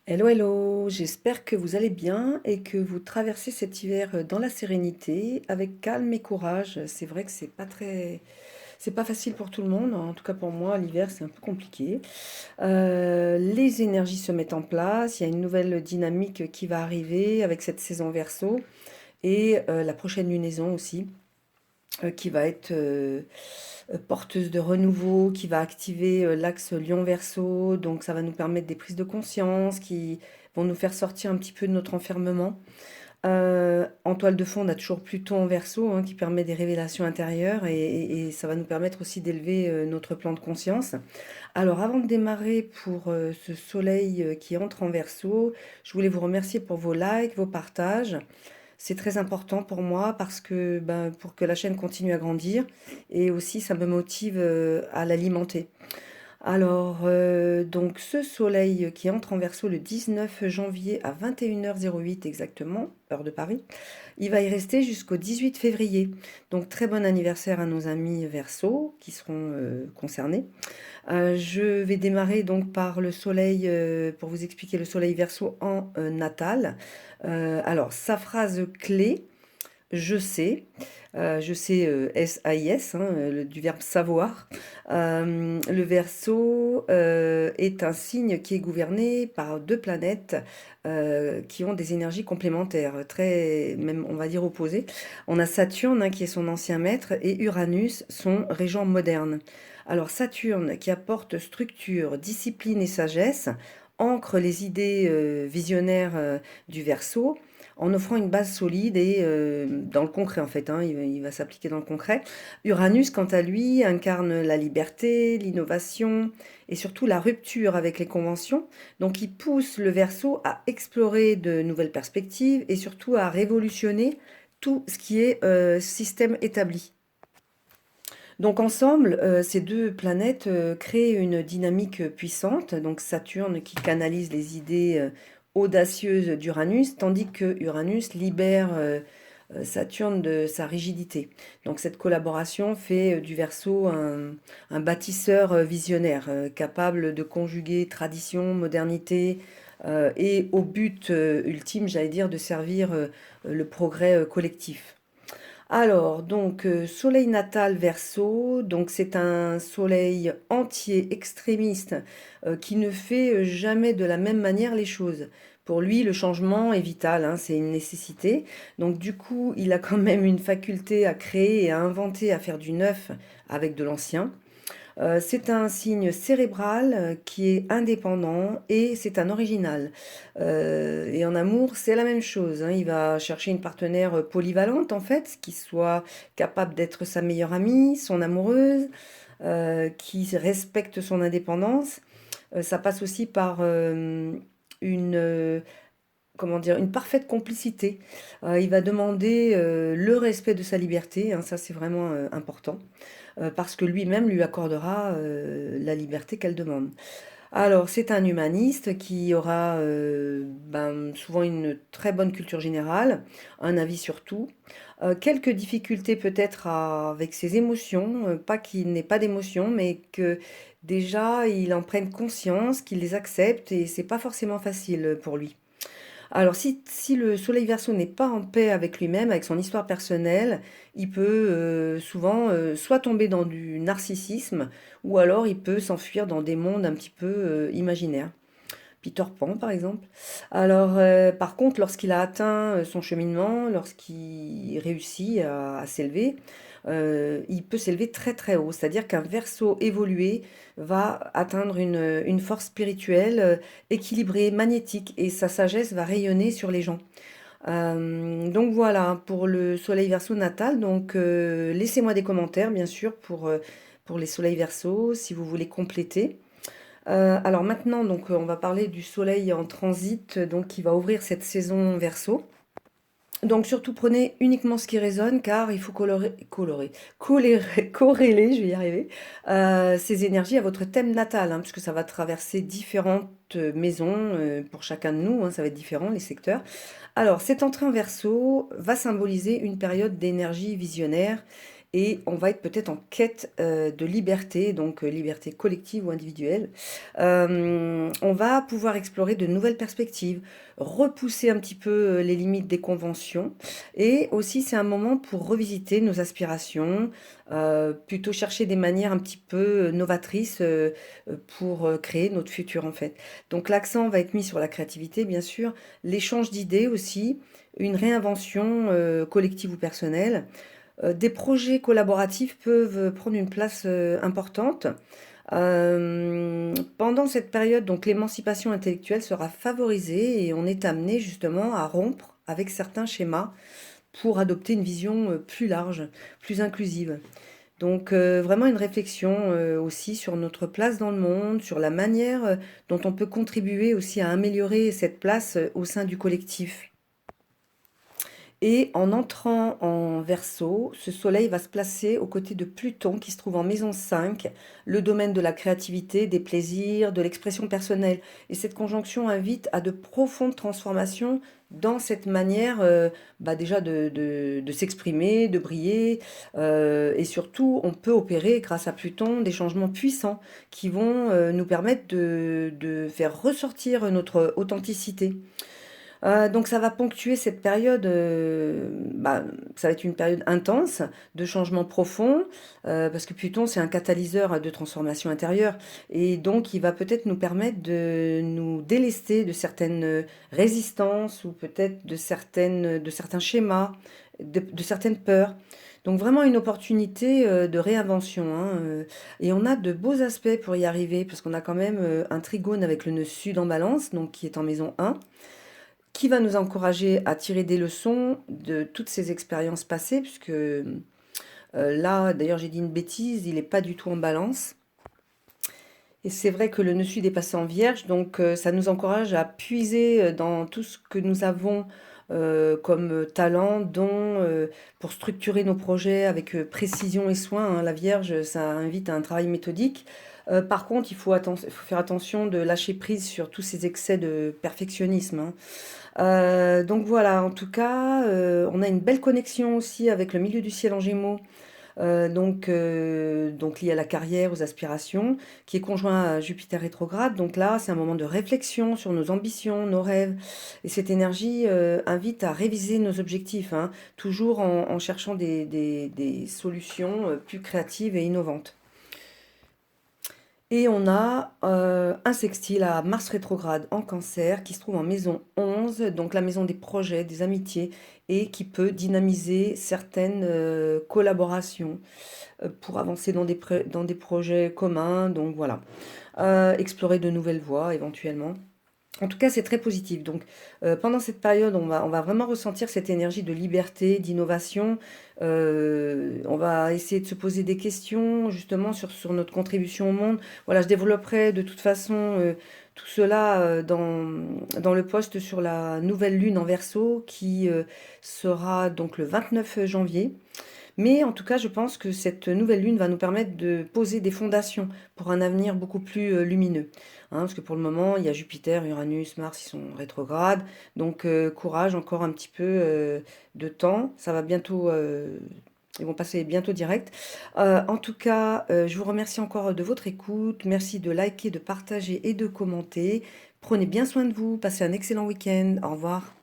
Hello, hello, j'espère que vous allez bien et que vous traversez cet hiver dans la sérénité, avec calme et courage. C'est vrai que c'est pas facile pour tout le monde, en tout cas pour moi, l'hiver c'est un peu compliqué. Les énergies se mettent en place, il y a une nouvelle dynamique qui va arriver avec cette saison Verseau et la prochaine lunaison aussi, qui va être porteuse de renouveau, qui va activer l'axe Lion-Verseau. Donc ça va nous permettre des prises de conscience qui vont nous faire sortir un petit peu de notre enfermement. En toile de fond, on a toujours Pluton en Verseau, hein, qui permet des révélations intérieures et ça va nous permettre aussi d'élever notre plan de conscience. Alors avant de démarrer pour ce soleil qui entre en Verseau, je voulais vous remercier pour vos likes, vos partages. C'est très important pour moi parce que ben, pour que la chaîne continue à grandir et aussi ça me motive à l'alimenter. Alors, donc ce soleil qui entre en Verseau le 19 janvier à 21h08 exactement, heure de Paris, il va y rester jusqu'au 18 février. Donc très bon anniversaire à nos amis Verseau qui seront concernés. Je vais démarrer donc par le soleil, pour vous expliquer le soleil Verseau en natal. Alors, sa phrase clé, je sais, S-A-I-S, hein, du verbe savoir. Le Verseau est un signe qui est gouverné par deux planètes qui ont des énergies complémentaires, très, même on va dire opposées. On a Saturne, hein, qui est son ancien maître, et Uranus, son régent moderne. Alors Saturne, qui apporte structure, discipline et sagesse, ancre les idées visionnaires du Verseau en offrant une base solide et dans le concret en fait, hein, il va s'appliquer dans le concret. Uranus, quant à lui, incarne la liberté, l'innovation et surtout la rupture avec les conventions. Donc il pousse le Verseau à explorer de nouvelles perspectives et surtout à révolutionner tout ce qui est système établi. Donc ensemble, ces deux planètes créent une dynamique puissante. Donc Saturne qui canalise les idées audacieuses d'Uranus, tandis que Uranus libère Saturne de sa rigidité. Donc cette collaboration fait du Verseau un bâtisseur visionnaire, capable de conjuguer tradition, modernité, et au but ultime, j'allais dire, de servir le progrès collectif. Alors, donc, soleil natal Verseau, donc c'est un soleil entier, extrémiste, qui ne fait jamais de la même manière les choses. Pour lui, le changement est vital, hein, c'est une nécessité. Donc, du coup, il a quand même une faculté à créer et à inventer, à faire du neuf avec de l'ancien. C'est un signe cérébral qui est indépendant et c'est un original. Et en amour, c'est la même chose, hein. Il va chercher une partenaire polyvalente, en fait, qui soit capable d'être sa meilleure amie, son amoureuse, qui respecte son indépendance. Ça passe aussi par une, comment dire, une parfaite complicité. Il va demander le respect de sa liberté, hein, ça c'est vraiment important, parce que lui-même lui accordera la liberté qu'elle demande. Alors, c'est un humaniste qui aura ben, souvent une très bonne culture générale, un avis sur tout, quelques difficultés peut-être avec ses émotions, pas qu'il n'ait pas d'émotions, mais que déjà il en prenne conscience, qu'il les accepte, et c'est pas forcément facile pour lui. Alors, si le soleil Verseau n'est pas en paix avec lui-même, avec son histoire personnelle, il peut souvent soit tomber dans du narcissisme, ou alors il peut s'enfuir dans des mondes un petit peu imaginaires. Peter Pan, par exemple. Alors, par contre, lorsqu'il a atteint son cheminement, lorsqu'il réussit à s'élever, il peut s'élever très très haut. C'est-à-dire qu'un Verseau évolué va atteindre une force spirituelle équilibrée, magnétique, et sa sagesse va rayonner sur les gens. Donc voilà, pour le soleil Verseau natal. Donc laissez-moi des commentaires, bien sûr, pour les soleils Verseau, si vous voulez compléter. Alors maintenant, donc, on va parler du soleil en transit, donc qui va ouvrir cette saison Verseau. Donc surtout prenez uniquement ce qui résonne car il faut corréler, je vais y arriver, ces énergies à votre thème natal, hein, puisque ça va traverser différentes maisons pour chacun de nous, hein, ça va être différent les secteurs. Alors cette entrée en Verseau va symboliser une période d'énergie visionnaire et on va être peut-être en quête de liberté, donc liberté collective ou individuelle. On va pouvoir explorer de nouvelles perspectives, repousser un petit peu les limites des conventions, et aussi c'est un moment pour revisiter nos aspirations, plutôt chercher des manières un petit peu novatrices pour créer notre futur en fait. Donc l'accent va être mis sur la créativité, bien sûr, l'échange d'idées aussi, une réinvention collective ou personnelle. Des projets collaboratifs peuvent prendre une place importante. Pendant cette période, donc l'émancipation intellectuelle sera favorisée et on est amené justement à rompre avec certains schémas pour adopter une vision plus large, plus inclusive. Donc vraiment une réflexion aussi sur notre place dans le monde, sur la manière dont on peut contribuer aussi à améliorer cette place au sein du collectif. Et en entrant en Verseau, ce soleil va se placer aux côtés de Pluton qui se trouve en maison 5, le domaine de la créativité, des plaisirs, de l'expression personnelle. Et cette conjonction invite à de profondes transformations dans cette manière déjà de s'exprimer, de briller. Et surtout, on peut opérer grâce à Pluton des changements puissants qui vont nous permettre de faire ressortir notre authenticité. Donc ça va ponctuer cette période, ça va être une période intense de changement profond, parce que Pluton, c'est un catalyseur de transformation intérieure et donc il va peut-être nous permettre de nous délester de certaines résistances ou peut-être de certains schémas, de certaines peurs. Donc vraiment une opportunité, de réinvention, hein, et on a de beaux aspects pour y arriver parce qu'on a quand même, un trigone avec le nœud sud en Balance, donc qui est en maison 1 qui va nous encourager à tirer des leçons de toutes ces expériences passées, puisque là, d'ailleurs, j'ai dit une bêtise, il n'est pas du tout en balance. Et c'est vrai que le nœud sud est passé en vierge, donc ça nous encourage à puiser dans tout ce que nous avons comme talent, don, pour structurer nos projets avec précision et soin, hein. La vierge, ça invite à un travail méthodique. Par contre, il faut faire attention de lâcher prise sur tous ces excès de perfectionnisme, hein. Donc voilà, en tout cas, on a une belle connexion aussi avec le milieu du ciel en Gémeaux, donc lié à la carrière, aux aspirations, qui est conjoint à Jupiter rétrograde. Donc là, c'est un moment de réflexion sur nos ambitions, nos rêves. Et cette énergie invite à réviser nos objectifs, hein, toujours en cherchant des solutions plus créatives et innovantes. Et on a un sextile à Mars rétrograde en Cancer qui se trouve en maison 11, donc la maison des projets, des amitiés, et qui peut dynamiser certaines collaborations pour avancer dans des projets communs. Donc voilà. Explorer de nouvelles voies éventuellement. En tout cas, c'est très positif. Donc, pendant cette période, on va vraiment ressentir cette énergie de liberté, d'innovation. On va essayer de se poser des questions justement sur notre contribution au monde. Voilà, je développerai de toute façon tout cela dans le post sur la nouvelle lune en Verseau qui sera donc le 29 janvier. Mais en tout cas, je pense que cette nouvelle lune va nous permettre de poser des fondations pour un avenir beaucoup plus lumineux, hein, parce que pour le moment, il y a Jupiter, Uranus, Mars, ils sont rétrogrades. Donc, courage, encore un petit peu de temps. Ça va bientôt, ils vont passer bientôt direct. En tout cas, je vous remercie encore de votre écoute. Merci de liker, de partager et de commenter. Prenez bien soin de vous. Passez un excellent week-end. Au revoir.